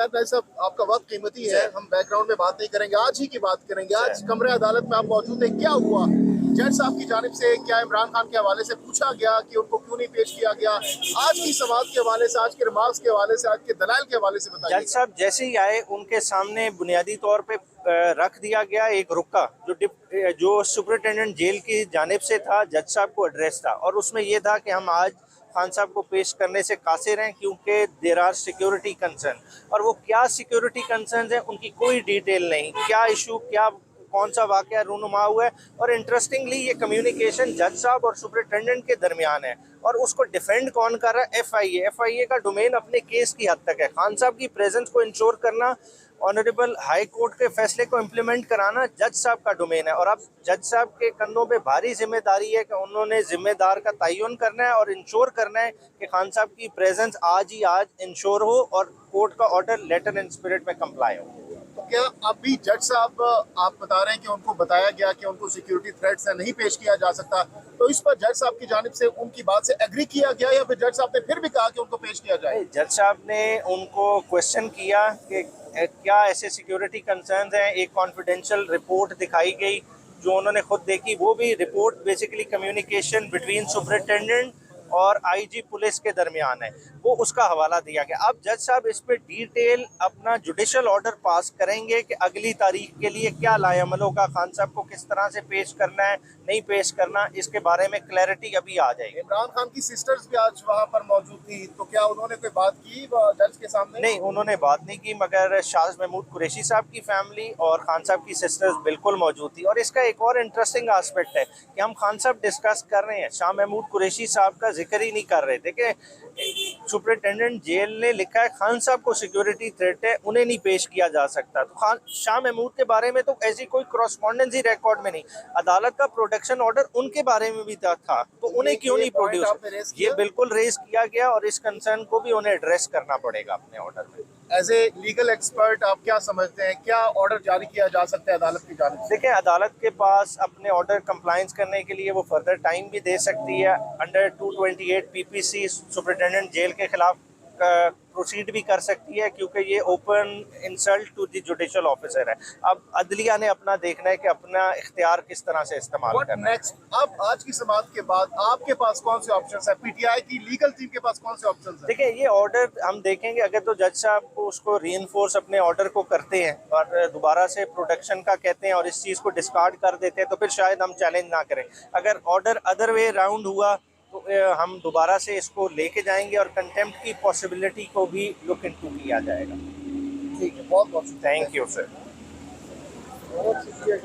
मैं साहब आपका वक्त कीमती है, हम बैकग्राउंड में बात नहीं करेंगे, आज ही की बात करेंगे। आज कमरे अदालत में आप मौजूद हैं, क्या हुआ? जज साहब की जानिब से क्या इमरान खान के हवाले से पूछा गया कि उनको क्यों नहीं पेश किया गया? आज की समाअत के हवाले से, आज के रिमार्क्स के हवाले से, आज के दलाइल के हवाले से बताइए। जज साहब जैसे ही आए उनके सामने बुनियादी तौर पे रख दिया गया एक रुक्का जो सुपरिटेंडेंट जेल की जानिब से था, जज साहब को एड्रेस था, और उसमें यह था कि हम आज खान साहब को पेश करने से कासिर हैं क्योंकि देर आर सिक्योरिटी कंसर्न। और वो क्या सिक्योरिटी कंसर्न है उनकी कोई डिटेल नहीं, क्या इशू, क्या कौन सा वाकया रूनुमा हुआ है। और इंटरेस्टिंगली ये कम्युनिकेशन जज साहब और सुपरिटेंडेंट के दरमियान है, और उसको डिफेंड कौन कर रहा है? एफआईए का डोमेन अपने केस की हद तक है। खान साहब की प्रेजेंस को इंश्योर करना, ऑनरेबल हाई कोर्ट के फैसले को इम्प्लीमेंट कराना जज साहब का डोमेन है। और अब जज साहब के कंधों पे भारी जिम्मेदारी है कि उन्होंने जिम्मेदार का तयन करना है और इंश्योर करना है कि खान साहब की प्रेजेंस आज ही आज इंश्योर हो और कोर्ट का ऑर्डर लेटर एंड स्पिरिट में कंप्लाई हो। तो क्या अभी जज साहब आप बता रहे हैं कि उनको बताया गया कि उनको सिक्योरिटी थ्रेट से नहीं पेश किया जा सकता, तो इस पर जज साहब की जानिब से उनकी बात से एग्री किया गया या फिर जज साहब ने फिर भी कहा कि उनको पेश किया जाए? जज साहब ने उनको क्वेश्चन किया कि क्या ऐसे सिक्योरिटी कंसर्न्स हैं। एक कॉन्फिडेंशियल रिपोर्ट दिखाई गई जो उन्होंने खुद देखी, वो भी report basically communication between superintendent और आईजी पुलिस के दरमियान है, वो उसका हवाला दिया गया। अब जज साहब इस पे डिटेल अपना जुडिशल ऑर्डर पास करेंगे कि अगली तारीख के लिए क्या लाएअमल होगा, खान साहब को किस तरह से पेश करना है, नहीं पेश करना, इसके बारे में क्लैरिटी अभी आ जाएगी। इमरान खान की सिस्टर्स भी आज वहाँ पर मौजूद थी, तो क्या उन्होंने कोई बात की जज के सामने? नहीं, उन्होंने बात नहीं की, मगर शाह महमूद कुरैशी साहब की फैमिली और खान साहब की सिस्टर्स बिल्कुल मौजूद थी। और इसका एक और इंटरेस्टिंग एस्पेक्ट है कि हम खान साहब डिस्कस कर रहे हैं, शाह महमूद कुरैशी साहब का जिक्र ही नहीं कर रहे थे कि सुपरिटेंडेंट जेल ने लिखा है खान साहब को सिक्योरिटी थ्रेट है, उन्हें नहीं पेश किया जा सकता। तो शाह महमूद के बारे में तो ऐसी कोई करस्पॉन्डेंस ही रिकॉर्ड में नहीं। अदालत का प्रोटेक्शन ऑर्डर उनके बारे में भी था, तो उन्हें क्यों नहीं प्रोड्यूस? ये बिल्कुल रेज किया गया और इस कंसर्न को भी उन्हें एड्रेस करना पड़ेगा अपने ऑर्डर में। एज ए लीगल एक्सपर्ट आप क्या समझते हैं, क्या ऑर्डर जारी किया जा सकता है अदालत की जानिब से? देखिए, अदालत के पास अपने ऑर्डर कंप्लाइंस करने के लिए वो फर्दर टाइम भी दे सकती है। अंडर 228 पीपीसी सुपरिटेंडेंट जेल के खिलाफ प्रोसीड भी कर सकती है, क्योंकि ये open insult to the judicial officer है। अब अदलिया ने अपना देखना है कि अपना इख्तियार किस तरह से इस्तेमाल करना है। अब आज की समाअत के बाद आपके पास कौन से ऑप्शंस है? पीटीआई की लीगल टीम के पास कौन से ऑप्शंस है? देखिए, ये ऑर्डर हम देखेंगे, अगर तो जज साहब को उसको रीइंफोर्स अपने ऑर्डर को करते हैं और दोबारा से प्रोटेक्शन का कहते हैं और इस चीज़ को डिस्कार्ड कर देते हैं, तो फिर शायद हम चैलेंज ना करें। अगर ऑर्डर अदर वे राउंड हुआ तो हम दोबारा से इसको लेके जाएंगे और कंटेम्प्ट की पॉसिबिलिटी को भी लुक इनटू किया जाएगा। ठीक है, बहुत बहुत थैंक यू सर। बहुत शुक्रिया।